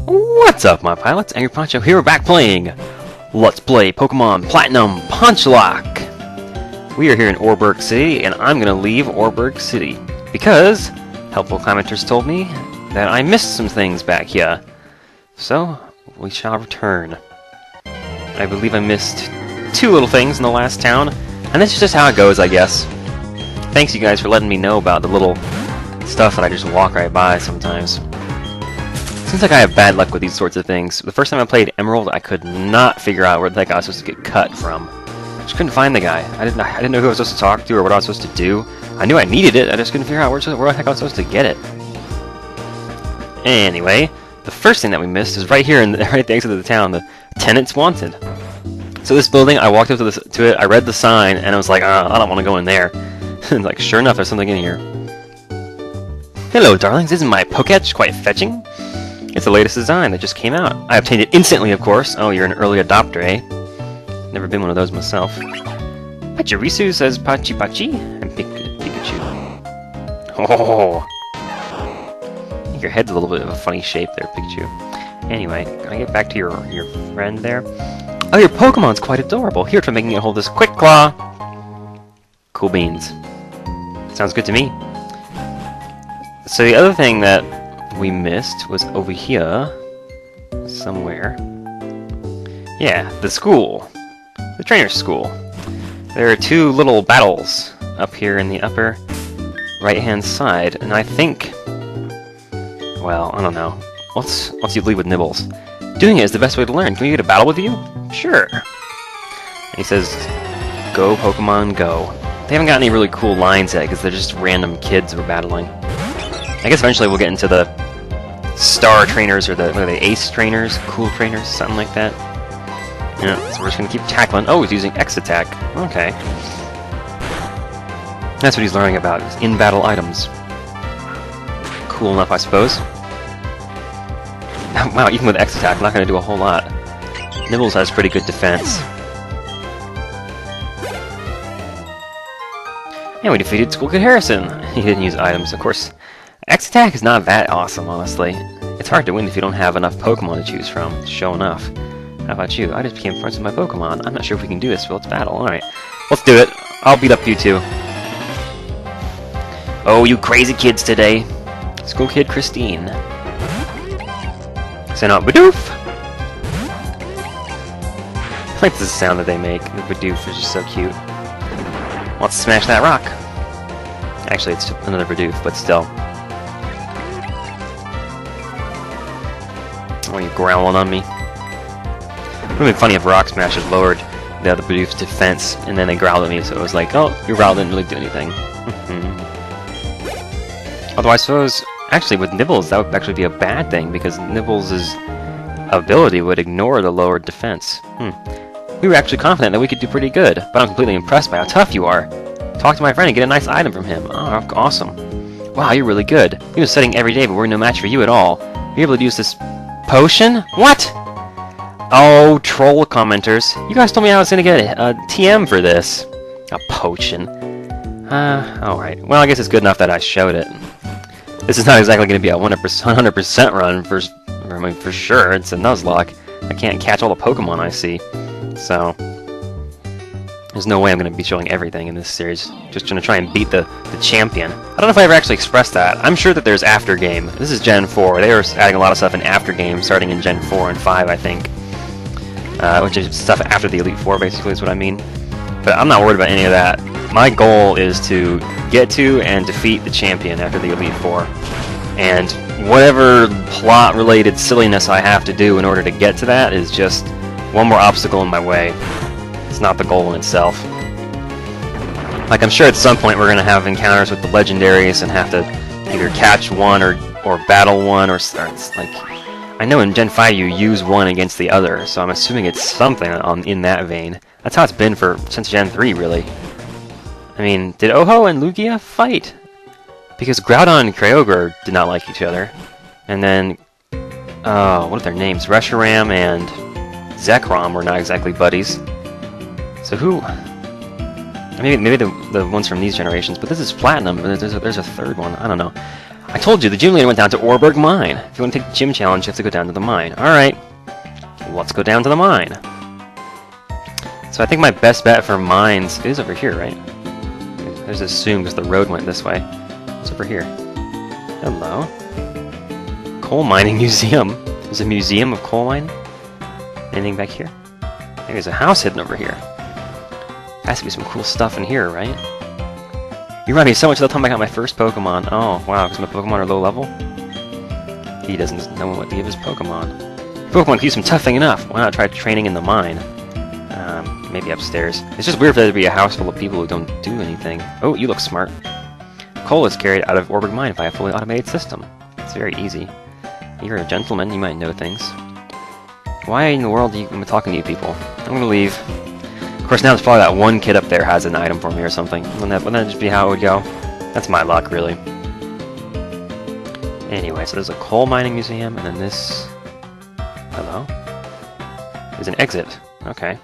What's up, my pilots? Angryponcho here, we're back playing Let's Play Pokemon Platinum Ponchlocke. We are here in Oreburgh City, and I'm gonna leave Oreburgh City because helpful commenters told me that I missed some things back here. So, we shall return. I believe I missed two little things in the last town, and this is just how it goes, I guess. Thanks, you guys, for letting me know about the little stuff that I just walk right by sometimes. Seems like I have bad luck with these sorts of things. The first time I played Emerald, I could not figure out where the heck I was supposed to get cut from. I just couldn't find the guy. I didn't know who I was supposed to talk to or what I was supposed to do. I knew I needed it, I just couldn't figure out where the heck I was supposed to get it. Anyway, the first thing that we missed is right here, right at the exit of the town, the Tenants Wanted. So this building, I walked up to it, I read the sign, and I was like, I don't want to go in there. And like, sure enough, there's something in here. Hello, darlings, isn't my Poketch quite fetching? It's the latest design that just came out. I obtained it instantly, of course. Oh, you're an early adopter, eh? Never been one of those myself. Pachirisu says Pachi Pachi and Pikachu. Oh! I think your head's a little bit of a funny shape there, Pikachu. Anyway, can I get back to your friend there? Oh, your Pokemon's quite adorable. Here, try making it hold this Quick Claw. Cool beans. Sounds good to me. So the other thing that we missed was over here somewhere. Yeah, the school. The trainer's school. There are two little battles up here in the upper right-hand side, and I think... well, I don't know. Let's lead with Nibbles. Doing it is the best way to learn. Can we get a battle with you? Sure. And he says, go Pokemon, go. They haven't got any really cool lines yet, because they're just random kids we're battling. I guess eventually we'll get into the star trainers, or what are they, ace trainers, cool trainers, something like that. Yeah, so we're just gonna keep tackling. Oh, he's using X attack. Okay. That's what he's learning about, is in-battle items. Cool enough, I suppose. Wow, even with X attack, not gonna do a whole lot. Nibbles has pretty good defense. And we defeated School Kid Harrison. He didn't use items, of course. X-Attack is not that awesome, honestly. It's hard to win if you don't have enough Pokemon to choose from. Show enough. How about you? I just became friends with my Pokemon. I'm not sure if we can do this, but let's battle. Alright. Let's do it. I'll beat up you two. Oh, you crazy kids today. School Kid Christine. Send out Bidoof! I like the sound that they make. The Bidoof is just so cute. Let's smash that rock. Actually, it's another Bidoof, but still. Oh, you growling on me? It would have been funny if Rock Smash had lowered the other Bidoof's defense, and then they growled at me, so it was like, oh, your growl didn't really do anything. Although I suppose, actually, with Nibbles, that would actually be a bad thing, because Nibbles' ability would ignore the lowered defense. We were actually confident that we could do pretty good, but I'm completely impressed by how tough you are. Talk to my friend and get a nice item from him. Oh, awesome. Wow, you're really good. He was studying every day, but we're no match for you at all. You're able to use this potion? What? Oh, troll commenters. You guys told me I was gonna get a TM for this. A potion. Alright. Well, I guess it's good enough that I showed it. This is not exactly gonna be a 100% run for sure. It's a Nuzlocke. I can't catch all the Pokemon I see. So, there's no way I'm going to be showing everything in this series. Just going to try and beat the champion. I don't know if I ever actually expressed that. I'm sure that there's After Game. This is Gen 4. They were adding a lot of stuff in After Game, starting in Gen 4 and 5, I think. Which is stuff after the Elite Four, basically, is what I mean. But I'm not worried about any of that. My goal is to get to and defeat the champion after the Elite Four. And whatever plot-related silliness I have to do in order to get to that is just one more obstacle in my way. It's not the goal in itself. Like, I'm sure at some point we're going to have encounters with the legendaries and have to either catch one or battle one, or it's like, I know in Gen 5 you use one against the other, so I'm assuming it's something in that vein. That's how it's been since Gen 3, really. I mean, did Oho and Lugia fight? Because Groudon and Kyogre did not like each other. And then, what are their names? Reshiram and Zekrom were not exactly buddies. So who? Maybe the ones from these generations, but this is Platinum. There's a third one. I don't know. I told you, the gym leader went down to Oreburgh Mine. If you want to take the gym challenge, you have to go down to the mine. Alright, let's go down to the mine. So I think my best bet for mines is over here, right? I just assumed because the road went this way. It's over here. Hello. Coal mining museum. There's a museum of coal mining? Anything back here? There's a house hidden over here. Has to be some cool stuff in here, right? You remind me so much of the time I got my first Pokemon. Oh, wow, because my Pokemon are low level? He doesn't know what to give his Pokemon. Pokemon keeps him toughing enough. Why not try training in the mine? Maybe upstairs. It's just weird for there to be a house full of people who don't do anything. Oh, you look smart. Coal is carried out of Oreburgh Mine by a fully automated system. It's very easy. You're a gentleman, you might know things. Why in the world am I talking to you people? I'm gonna leave. Of course, now it's probably that one kid up there has an item for me or something. Wouldn't that just be how it would go? That's my luck, really. Anyway, so there's a coal mining museum, and then this... Hello? There's an exit. Okay.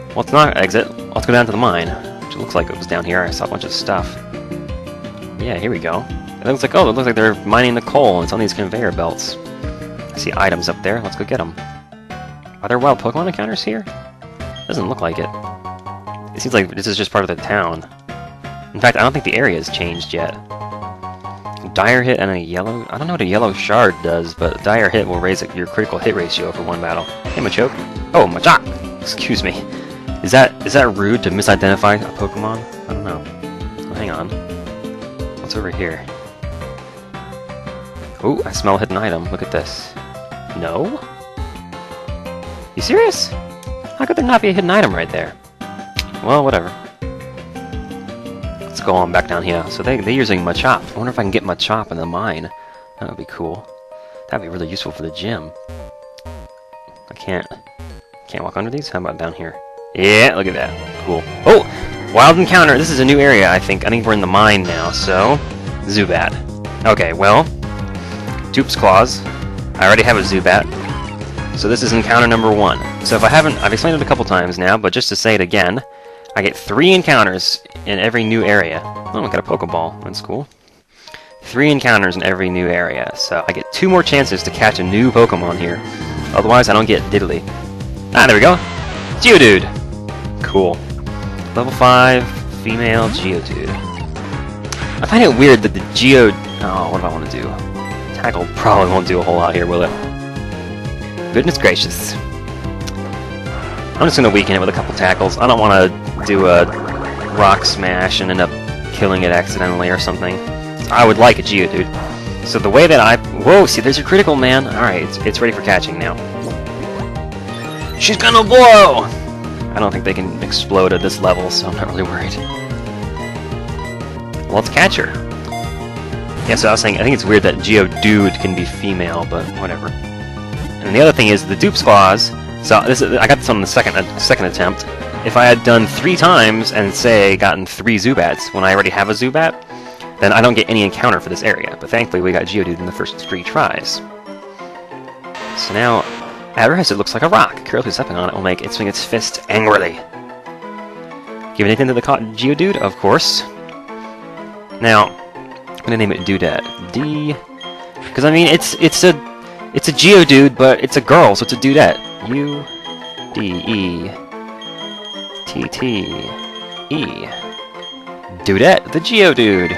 Well, it's not an exit. Let's go down to the mine. Which looks like it was down here. I saw a bunch of stuff. Yeah, here we go. It looks like, oh, it looks like they're mining the coal, and it's on these conveyor belts. I see items up there. Let's go get them. Are there wild Pokemon encounters here? Doesn't look like it. It seems like this is just part of the town. In fact, I don't think the area has changed yet. Dire hit and a yellow... I don't know what a yellow shard does, but dire hit will raise your critical hit ratio for one battle. Hey, Machoke. Oh, Machop! Excuse me. Is that rude to misidentify a Pokemon? I don't know. Oh, hang on. What's over here? Oh, I smell a hidden item. Look at this. No? You serious? How could there not be a hidden item right there? Well, whatever. Let's go on back down here. So they're using Machop. I wonder if I can get Machop in the mine. That would be cool. That would be really useful for the gym. I can't walk under these? How about down here? Yeah, look at that. Cool. Oh! Wild encounter! This is a new area, I think. I think we're in the mine now, so... Zubat. Okay, well... Dupe's Claws. I already have a Zubat. So this is encounter number 1. So if I've explained it a couple times now, but just to say it again, I get 3 encounters in every new area. Oh, I got a Pokeball. That's cool. 3 encounters in every new area, so I get 2 more chances to catch a new Pokemon here. Otherwise, I don't get diddly. Ah, there we go! Geodude! Cool. Level 5, female Geodude. I find it weird that the Oh, what do I want to do? Tackle probably won't do a whole lot here, will it? Goodness gracious. I'm just gonna weaken it with a couple tackles. I don't want to do a rock smash and end up killing it accidentally or something. So I would like a Geodude. So the way that Whoa, see, there's your critical, man! Alright, it's ready for catching now. She's gonna blow! I don't think they can explode at this level, so I'm not really worried. Well, let's catch her. Yeah, so I was saying, I think it's weird that Geodude can be female, but whatever. And the other thing is the Dupe's Claws. So I got this on the second attempt. If I had done 3 times and say gotten 3 Zubats when I already have a Zubat, then I don't get any encounter for this area. But thankfully we got Geodude in the first 3 tries. So now, at rest it looks like a rock. Carefully stepping on it will make it swing its fist angrily. Give anything to the caught Geodude? Of course. Now, I'm gonna name it Dudette. D, because I mean it's a Geodude, but it's a girl, so it's a Dudette. U-D-E-T-T-E. Dudette, the Geodude.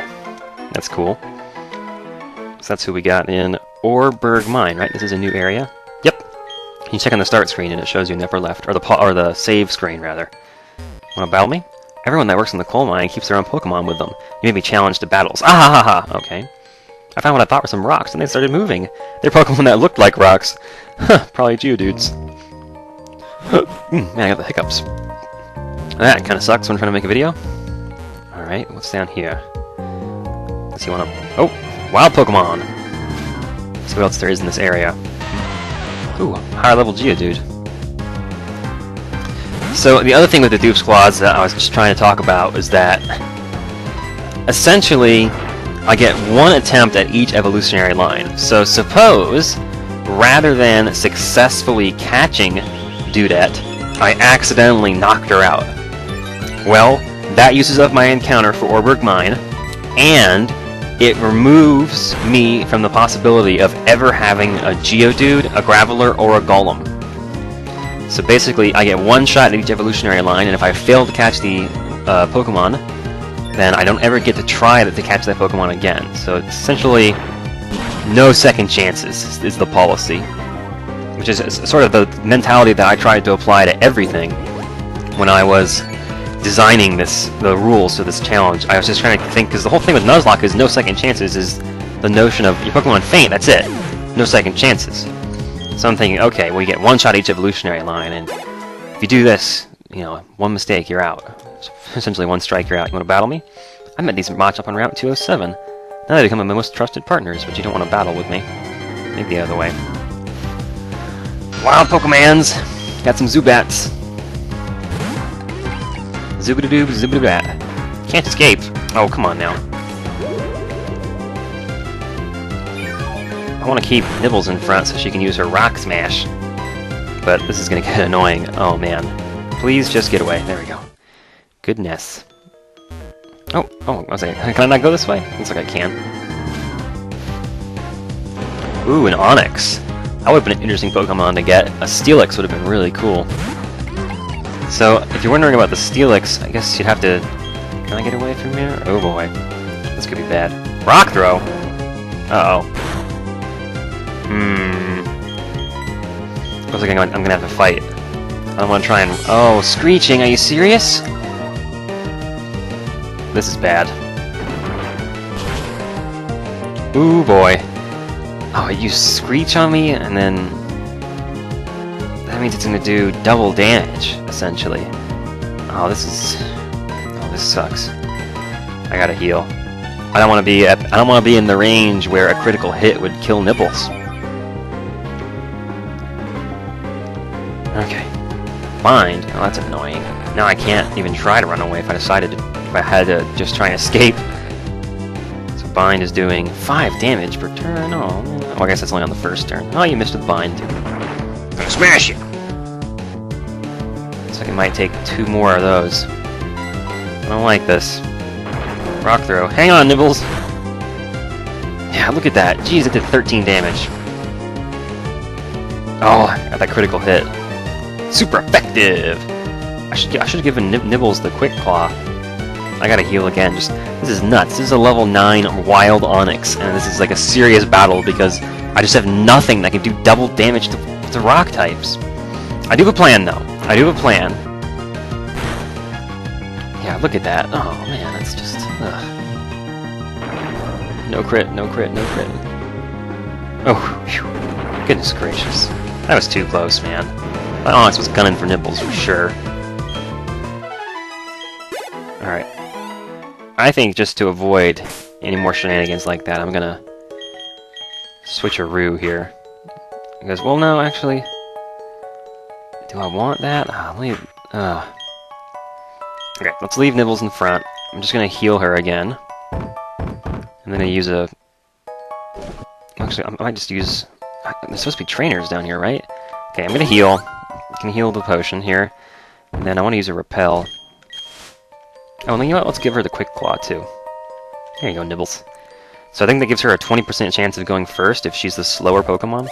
That's cool. So that's who we got in Oreburgh Mine, right? This is a new area. Yep. You check on the start screen and it shows you in the upper left, or the save screen rather. Wanna battle me? Everyone that works in the coal mine keeps their own Pokemon with them. You may be challenged to battles. Ah ha ha ha! Okay. I found what I thought were some rocks, and they started moving. They're Pokemon that looked like rocks. Huh, probably Geodudes. Man, I got the hiccups. That kinda sucks when I'm trying to make a video. Alright, what's down here? Let's see what Oh! Wild Pokemon! Let's see what else there is in this area. Ooh, higher level Geodude. So, the other thing with the Dupe's Claws that I was just trying to talk about is that essentially I get 1 attempt at each evolutionary line. So suppose, rather than successfully catching Dudette, I accidentally knocked her out. Well, that uses up my encounter for Oreburgh Mine, and it removes me from the possibility of ever having a Geodude, a Graveler, or a Golem. So basically, I get one shot at each evolutionary line, and if I fail to catch the Pokemon, then I don't ever get to try to catch that Pokemon again. So it's essentially no second chances is the policy, which is sort of the mentality that I tried to apply to everything when I was designing the rules to this challenge. I was just trying to think, because the whole thing with Nuzlocke is no second chances, is the notion of your Pokemon faint, that's it. No second chances. So I'm thinking, okay, well you get one shot each evolutionary line, and if you do this, you know, one mistake, you're out. Essentially one strike, you're out. You want to battle me? I met these Machop on Route 207. Now they become my most trusted partners, but you don't want to battle with me. Maybe the other way. Wild Pokemans! Got some Zubats. Zubadoo, Zubadat. Can't escape. Oh, come on now. I want to keep Nibbles in front so she can use her Rock Smash. But this is going to get annoying. Oh, man. Please just get away. There we go. Goodness. Oh, I was like, can I not go this way? Looks like I can. Ooh, an Onix. That would have been an interesting Pokemon to get. A Steelix would have been really cool. So, if you're wondering about the Steelix, I guess you'd have to... Can I get away from here? Oh boy. This could be bad. Rock Throw! Uh-oh. Looks like I'm gonna have to fight. I don't want to try and... Oh, Screeching! Are you serious? This is bad. Ooh boy. Oh, it used Screech on me, and then... That means it's gonna do double damage, essentially. Oh, this sucks. I gotta heal. I don't want to be in the range where a critical hit would kill Nibbles. Okay. Bind. Oh, that's annoying. Now I can't even try to run away if I had to just try and escape. So Bind is doing 5 damage per turn. Oh, I guess that's only on the first turn. Oh, you missed with Bind. Gonna smash you! Looks like it might take 2 more of those. I don't like this. Rock Throw. Hang on, Nibbles! Yeah, look at that. Jeez, it did 13 damage. Oh, I got that critical hit. Super effective! I should have given Nibbles the Quick Claw. I gotta heal again. This is nuts. This is a level 9 Wild Onix, and this is like a serious battle because I just have nothing that can do double damage to rock types. I do have a plan, though. I do have a plan. Yeah, look at that. Oh man, that's just... Ugh. No crit, no crit, no crit. Oh, whew. Goodness gracious. That was too close, man. My Onix was gunning for Nibbles for sure. Alright. I think just to avoid any more shenanigans like that, I'm gonna switch a Roo here. Because, well, no, actually... Do I want that? Okay, let's leave Nibbles in front. I'm just gonna heal her again. I'm gonna use a... Actually, I might just use... There's supposed to be trainers down here, right? Okay, I'm gonna heal. I can heal the potion here. And then I want to use a Repel. Oh, and then you know what? Let's give her the Quick Claw, too. There you go, Nibbles. So I think that gives her a 20% chance of going first if she's the slower Pokemon.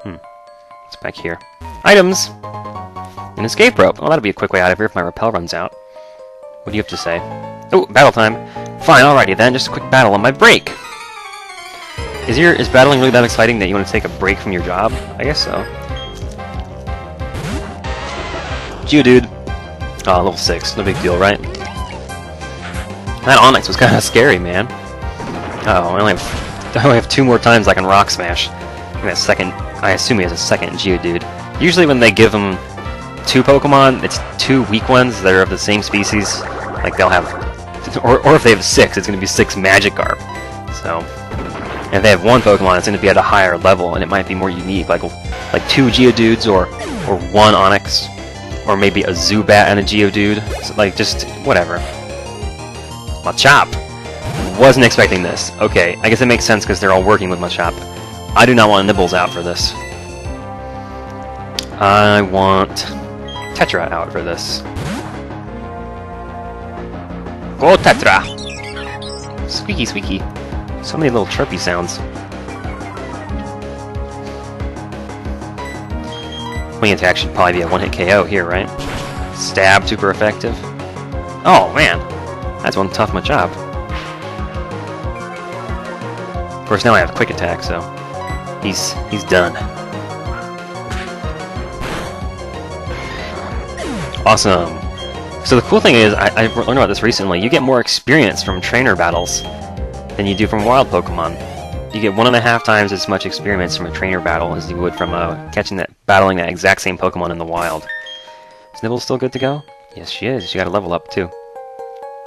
It's back here. Items! An escape rope. Well, that'll be a quick way out of here if my Repel runs out. What do you have to say? Oh, battle time. Fine, alrighty then. Just a quick battle on my break. Is battling really that exciting that you want to take a break from your job? I guess so. Geodude. Oh, level 6. No big deal, right? That Onix was kind of scary, man. Uh-oh, I only have 2 more times I can Rock Smash. I assume he has a second Geodude. Usually when they give him 2 Pokemon, it's 2 weak ones that are of the same species. Like they'll have... Or if they have 6, it's going to be 6 Magikarp. So... And if they have 1 Pokemon, it's going to be at a higher level, and it might be more unique. Like 2 Geodudes, or 1 Onix. Or maybe a Zubat and a Geodude. So, like, just... whatever. Machop! Wasn't expecting this. Okay, I guess it makes sense because they're all working with Machop. I do not want Nibbles out for this. I want Tetra out for this. Go Tetra! Squeaky, squeaky. So many little chirpy sounds. Wing attack should probably be a one-hit KO here, right? Stab, super effective. Oh, man! That's one tough my job. Of course, now I have quick attack, so he's done. Awesome! So the cool thing is, I learned about this recently, you get more experience from trainer battles than you do from wild Pokemon. You get 1.5 times as much experience from a trainer battle as you would from battling that exact same Pokemon in the wild. Is Nibble still good to go? Yes, she is. She got a level up, too.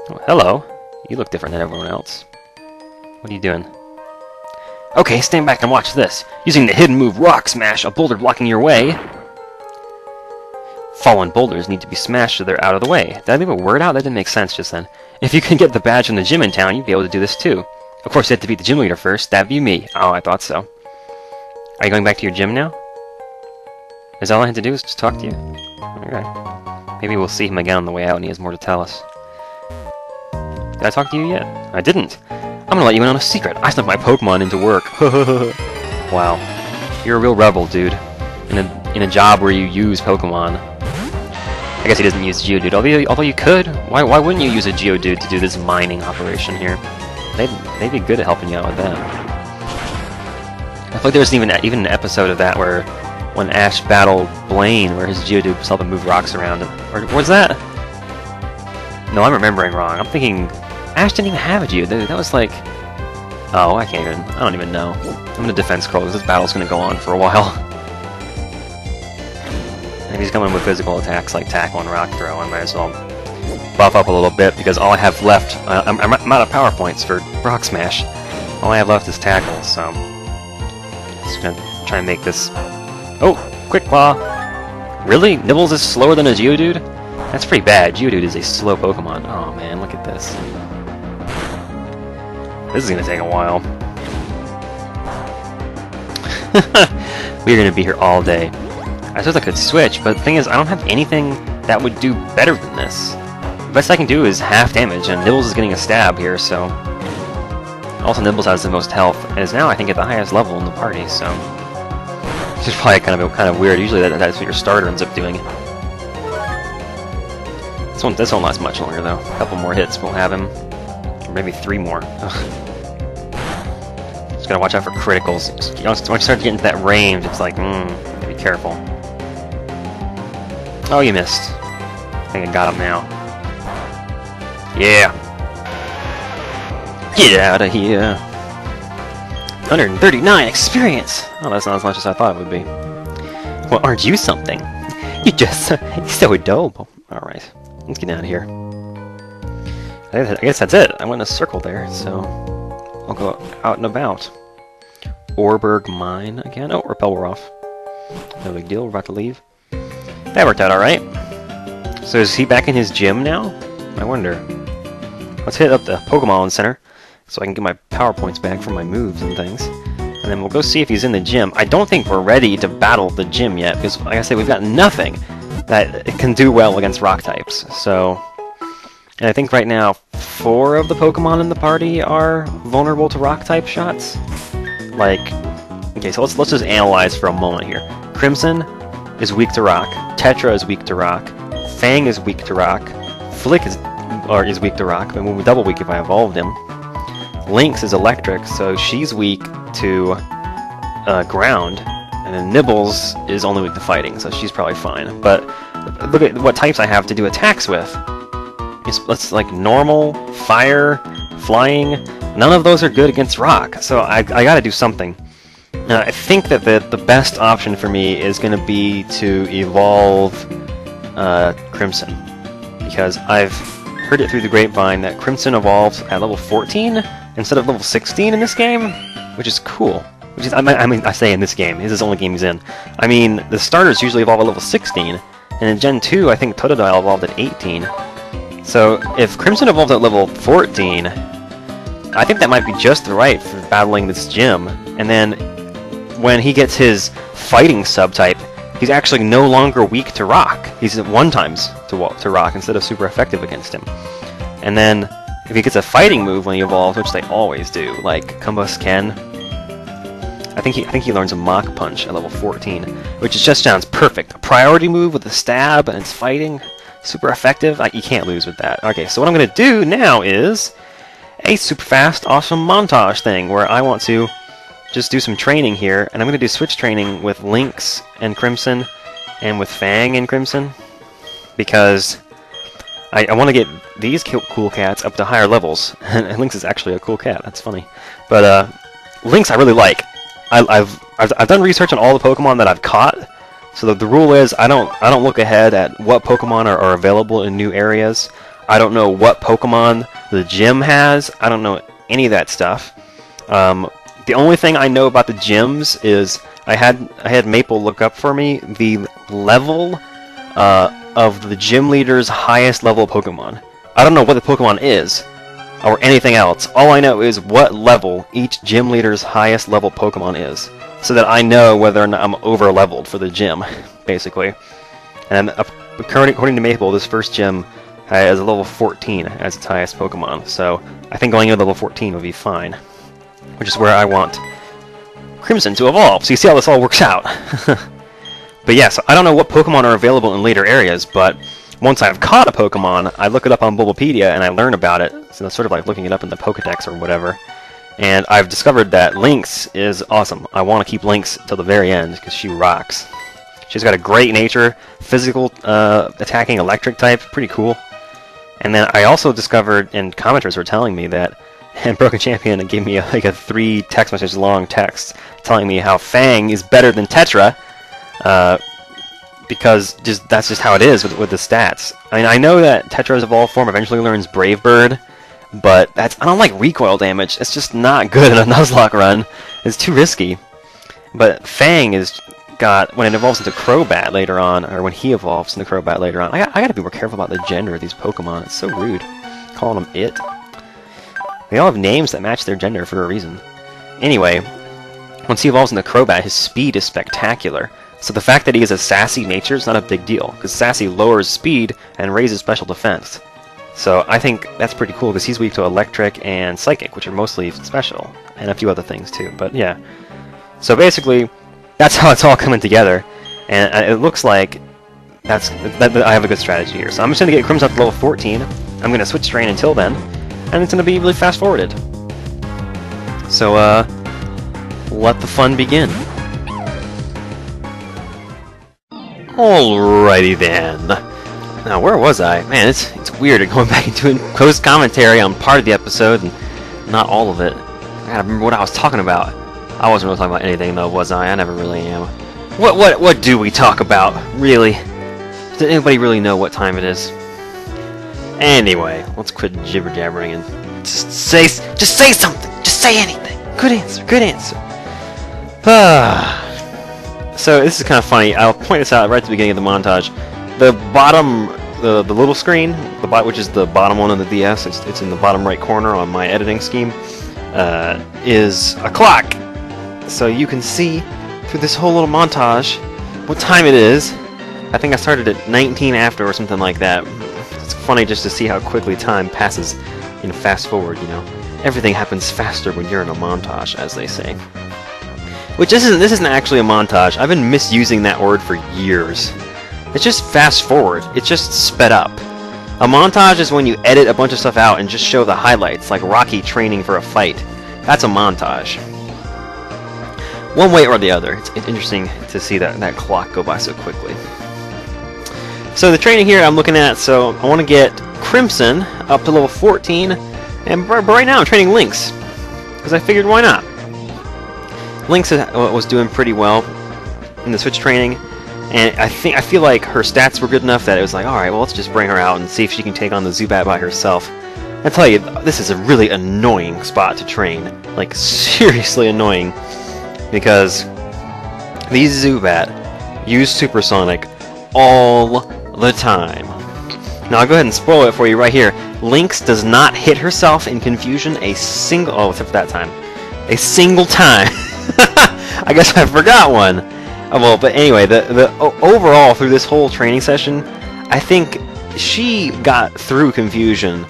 Oh, hello. You look different than everyone else. What are you doing? Okay, stand back and watch this. Using the hidden move Rock Smash, a boulder blocking your way. Fallen boulders need to be smashed so they're out of the way. Did I leave a word out? That didn't make sense just then. If you can get the badge from the gym in town, you'd be able to do this too. Of course, you have to beat the gym leader first. That'd be me. Oh, I thought so. Are you going back to your gym now? Is all I had to do is just talk to you? Okay. Maybe we'll see him again on the way out and he has more to tell us. Did I talk to you yet? I didn't. I'm gonna let you in on a secret. I snuck my Pokemon into work. Wow. You're a real rebel, dude. In a job where you use Pokemon. I guess he doesn't use Geodude, although you could. Why wouldn't you use a Geodude to do this mining operation here? They'd be good at helping you out with that. I feel like there was even an episode of that where when Ash battled Blaine, where his Geodude was helping move rocks around. Or was that? No, I'm remembering wrong. I'm thinking Ash didn't even have a Geodude. That was like, oh, I don't even know. I'm gonna defense scroll because this battle's gonna go on for a while. If he's coming with physical attacks like Tackle and Rock Throw, I might as well buff up a little bit because all I have left, I'm out of power points for Rock Smash. All I have left is Tackle, so just gonna try and make this. Oh, Quick Claw! Really? Nibbles is slower than a Geodude? That's pretty bad. Geodude is a slow Pokemon. Oh man, look at this. This is gonna take a while. We're gonna be here all day. I suppose I could switch, but the thing is, I don't have anything that would do better than this. The best I can do is half damage, and Nibbles is getting a stab here, so... Also, Nibbles has the most health, and is now, I think, at the highest level in the party, so... Which is probably kind of weird. Usually that's what your starter ends up doing. This won't last much longer, though. A couple more hits, we'll have him. Or maybe 3 more. Ugh. Just gotta watch out for criticals. Once you start to get into that range, it's like, be careful. Oh, you missed. I think I got him now. Yeah! Get out of here! 139 experience! Oh, that's not as much as I thought it would be. Well, aren't you something? You're so adorable. Alright, let's get out of here. I guess that's it. I went in a circle there, so I'll go out and about. Oreburgh Mine again? Oh, Repel, we're off. No big deal, we're about to leave. That worked out alright. So is he back in his gym now? I wonder. Let's hit up the Pokemon Center so I can get my power points back from my moves and things. And then we'll go see if he's in the gym. I don't think we're ready to battle the gym yet because, like I said, we've got nothing that can do well against rock types. So, and I think right now 4 of the Pokemon in the party are vulnerable to rock type shots. Like, okay, so let's just analyze for a moment here. Crimson is weak to rock. Tetra is weak to rock. Fang is weak to rock. Flick is weak to rock. And we'll double weak if I evolved him. Lynx is electric, so she's weak to ground. And then Nibbles is only weak to fighting, so she's probably fine. But look at what types I have to do attacks with. It's like normal, fire, flying. None of those are good against rock, so I gotta do something. I think that the best option for me is going to be to evolve Crimson. Because I've heard it through the grapevine that Crimson evolves at level 14 instead of level 16 in this game, which is cool. Which is, I mean, I say in this game. This is the only game he's in. I mean, the starters usually evolve at level 16, and in Gen 2, I think Totodile evolved at 18. So, if Crimson evolved at level 14, I think that might be just right for battling this gym. And then, when he gets his fighting subtype, he's actually no longer weak to rock. He's at 1 times to rock instead of super effective against him. And then, if he gets a fighting move when he evolves, which they always do, like Combust Ken, I think he learns a Mach Punch at level 14, which just sounds perfect. A priority move with a stab and it's fighting, super effective. You can't lose with that. Okay, so what I'm going to do now is a super fast, awesome montage thing where I want to just do some training here, and I'm going to do switch training with Lynx and Crimson and with Fang and Crimson, because I want to get these cool cats up to higher levels. And Lynx is actually a cool cat. That's funny. But Lynx I really like. I've done research on all the Pokemon that I've caught. So the rule is I don't look ahead at what Pokemon are available in new areas. I don't know what Pokemon the gym has. I don't know any of that stuff. The only thing I know about the gyms is I had Maple look up for me the level of the gym leader's highest level Pokemon. I don't know what the Pokemon is, or anything else. All I know is what level each gym leader's highest level Pokemon is, so that I know whether or not I'm over-leveled for the gym, basically. And according to Maple, this first gym has a level 14 as its highest Pokemon, so I think going into level 14 would be fine, which is where I want Crimson to evolve. So you see how this all works out. But yeah, so I don't know what Pokemon are available in later areas, but once I've caught a Pokemon, I look it up on Bulbapedia and I learn about it. So it's sort of like looking it up in the Pokedex or whatever. And I've discovered that Lynx is awesome. I want to keep Lynx till the very end because she rocks. She's got a great nature, physical, attacking electric type, pretty cool. And then I also discovered, and commenters were telling me that, and Broken Champion gave me like a 3 text message long text telling me how Fang is better than Tetra. Because that's just how it is with the stats. I mean, I know that Tetra's evolved form eventually learns Brave Bird, but I don't like recoil damage. It's just not good in a Nuzlocke run. It's too risky. But Fang is got, when it evolves into Crobat later on, or when he evolves into Crobat later on, I gotta be more careful about the gender of these Pokemon. It's so rude, calling them it. They all have names that match their gender for a reason. Anyway, once he evolves into Crobat, his speed is spectacular. So the fact that he has a sassy nature is not a big deal, because sassy lowers speed and raises special defense. So I think that's pretty cool, because he's weak to electric and psychic, which are mostly special, and a few other things too, but yeah. So basically, that's how it's all coming together, and it looks like I have a good strategy here. So I'm just going to get Crimson up to level 14, I'm going to switch train until then, and it's going to be really fast forwarded. So let the fun begin. Alrighty then. Now, where was I? Man, it's weird going back and doing post commentary on part of the episode and not all of it. I gotta remember what I was talking about. I wasn't really talking about anything though, was I? I never really am. What do we talk about, really? Does anybody really know what time it is? Anyway, let's quit jibber jabbering and just say something. Just say anything. Good answer. Good answer. So this is kind of funny. I'll point this out right at the beginning of the montage. The bottom, the little screen, which is the bottom one of the DS, it's in the bottom right corner on my editing scheme, is a clock. So you can see through this whole little montage what time it is. I think I started at 19 after or something like that. It's funny just to see how quickly time passes in fast forward, you know. Everything happens faster when you're in a montage, as they say. Which this isn't actually a montage. I've been misusing that word for years. It's just fast forward. It's just sped up. A montage is when you edit a bunch of stuff out and just show the highlights, like Rocky training for a fight. That's a montage. One way or the other. It's interesting to see that clock go by so quickly. So the training here I'm looking at, so I want to get Crimson up to level 14, and right now I'm training Lynx, because I figured why not. Lynx was doing pretty well in the switch training, and I feel like her stats were good enough that it was like, alright, well, let's just bring her out and see if she can take on the Zubat by herself. I tell you, this is a really annoying spot to train. Like, seriously annoying, because these Zubat use Supersonic all the time. Now, I'll go ahead and spoil it for you right here. Lynx does not hit herself in confusion except for that time. A single time. I guess I forgot one. Well, but anyway, the overall through this whole training session, I think she got through confusion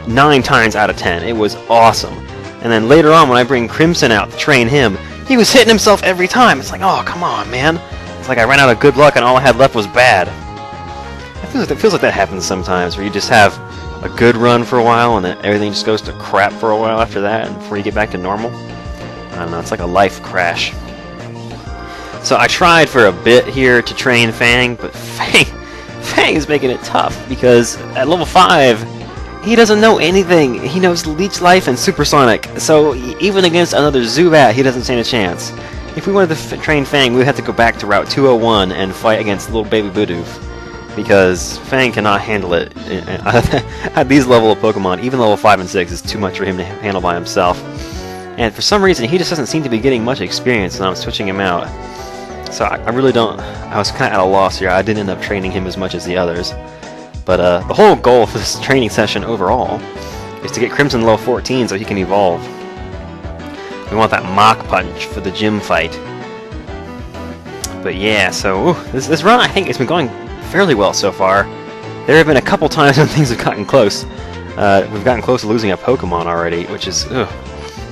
9 times out of 10. It was awesome. And then later on, when I bring Crimson out to train him, he was hitting himself every time. It's like, oh, come on, man. It's like I ran out of good luck and all I had left was bad. It feels like that happens sometimes, where you just have a good run for a while and then everything just goes to crap for a while after that and before you get back to normal. I don't know, it's like a life crash. So I tried for a bit here to train Fang, but Fang is making it tough because at level 5, he doesn't know anything. He knows Leech Life and Supersonic, so even against another Zubat, he doesn't stand a chance. If we wanted to train Fang, we would have to go back to Route 201 and fight against little baby Bidoof, because Fang cannot handle it. At these level of Pokemon, even level 5 and 6 is too much for him to handle by himself. And for some reason, he just doesn't seem to be getting much experience when I'm switching him out. So I really don't... I was kind of at a loss here. I didn't end up training him as much as the others. But the whole goal for this training session overall is to get Crimson level 14 so he can evolve. We want that Mach Punch for the gym fight. But yeah, so this run, I think, has been going fairly well so far. There have been a couple times when things have gotten close. We've gotten close to losing a Pokemon already, which is... Ugh.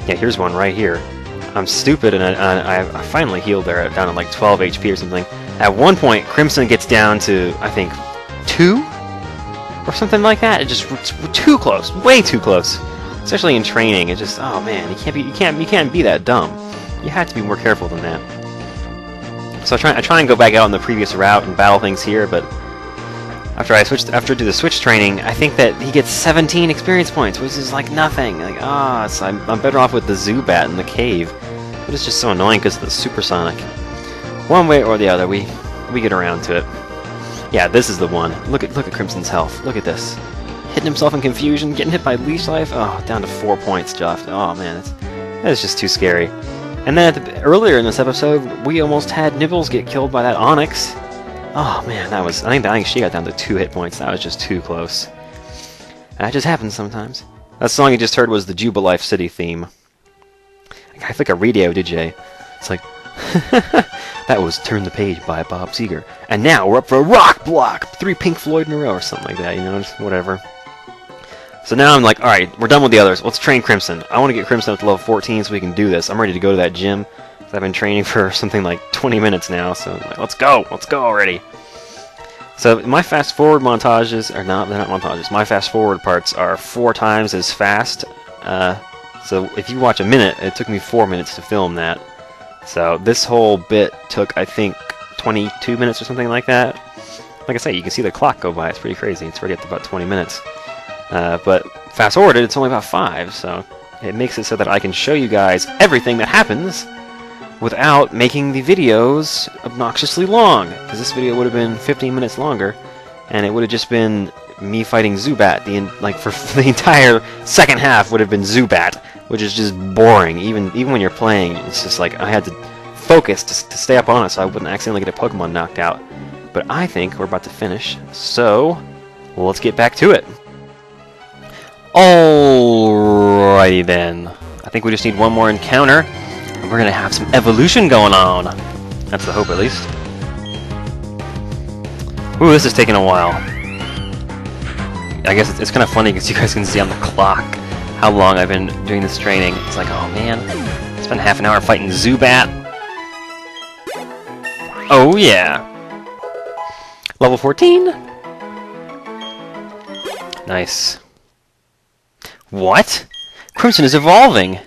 Yeah, here's one right here. I'm stupid, and I finally healed there, down at like 12 HP or something. At one point, Crimson gets down to, I think, 2? Or something like that. It's too close, way too close. Especially in training, it just, oh man, you can't be that dumb. You have to be more careful than that. So I try and go back out on the previous route and battle things here, but after I do the switch training, I think that he gets 17 experience points, which is like nothing. Like, I'm better off with the Zubat in the cave. But it's just so annoying because of the Supersonic. One way or the other, we get around to it. Yeah, this is the one. Look at Crimson's health. Look at this. Hitting himself in confusion, getting hit by Leech Life. Oh, down to 4 points, Joff. Oh man, that is just too scary. And then earlier in this episode, we almost had Nibbles get killed by that Onix. Oh man, I think she got down to 2 hit points. That was just too close. That just happens sometimes. That song you just heard was the Jubilife City theme. I feel like a radio DJ. It's like, that was Turn the Page by Bob Seger. And now we're up for a rock block! 3 Pink Floyd in a row or something like that, you know, just whatever. So now I'm like, alright, we're done with the others. Let's train Crimson. I want to get Crimson up to level 14 so we can do this. I'm ready to go to that gym. I've been training for something like 20 minutes now, so I'm like, let's go already. So my fast forward montages, or not, they're not montages, my fast forward parts are 4 times as fast. So if you watch a minute, it took me 4 minutes to film that. So this whole bit took, I think, 22 minutes or something like that. Like I say, you can see the clock go by, it's pretty crazy. It's already up to about 20 minutes. But fast forwarded, it's only about 5, so it makes it so that I can show you guys everything that happens without making the videos obnoxiously long, because this video would have been 15 minutes longer, and it would have just been me fighting Zubat. For the entire second half would have been Zubat, which is just boring. Even when you're playing, it's just like I had to focus to stay up on it so I wouldn't accidentally get a Pokemon knocked out. But I think we're about to finish, so let's get back to it. Alrighty then. I think we just need one more encounter. We're gonna have some evolution going on. That's the hope, at least. Ooh, this is taking a while. I guess it's kind of funny because you guys can see on the clock how long I've been doing this training. It's like, oh man, it's been half an hour fighting Zubat. Oh yeah. Level 14. Nice. What? Crimson is evolving.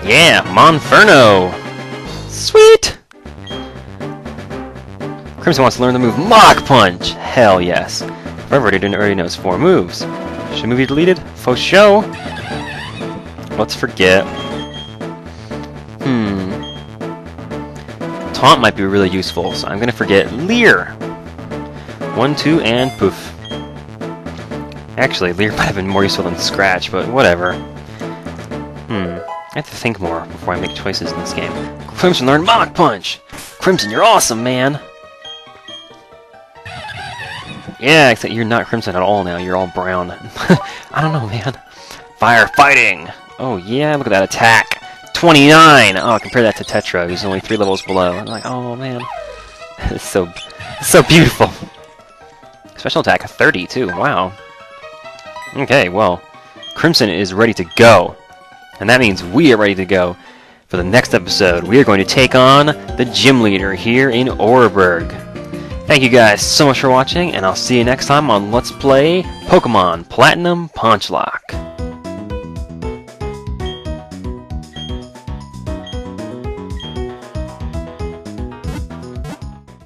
Yeah, Monferno! Sweet! Crimson wants to learn the move Mach Punch! Hell yes. Forever already knows 4 moves. Should move be deleted? For show? Let's forget. Taunt might be really useful, so I'm gonna forget Leer. 1, 2, and poof. Actually, Leer might have been more useful than Scratch, but whatever. I have to think more before I make choices in this game. Crimson learned Mach Punch! Crimson, you're awesome, man! Yeah, except you're not Crimson at all now, you're all brown. I don't know, man. Fire fighting! Oh yeah, look at that attack! 29! Oh, compare that to Tetra, who's only 3 levels below. I'm like, oh man. It's so beautiful. Special attack 30 too, wow. Okay, well, Crimson is ready to go. And that means we are ready to go for the next episode. We are going to take on the gym leader here in Oreburgh. Thank you guys so much for watching, and I'll see you next time on Let's Play Pokemon Platinum Ponchlocke.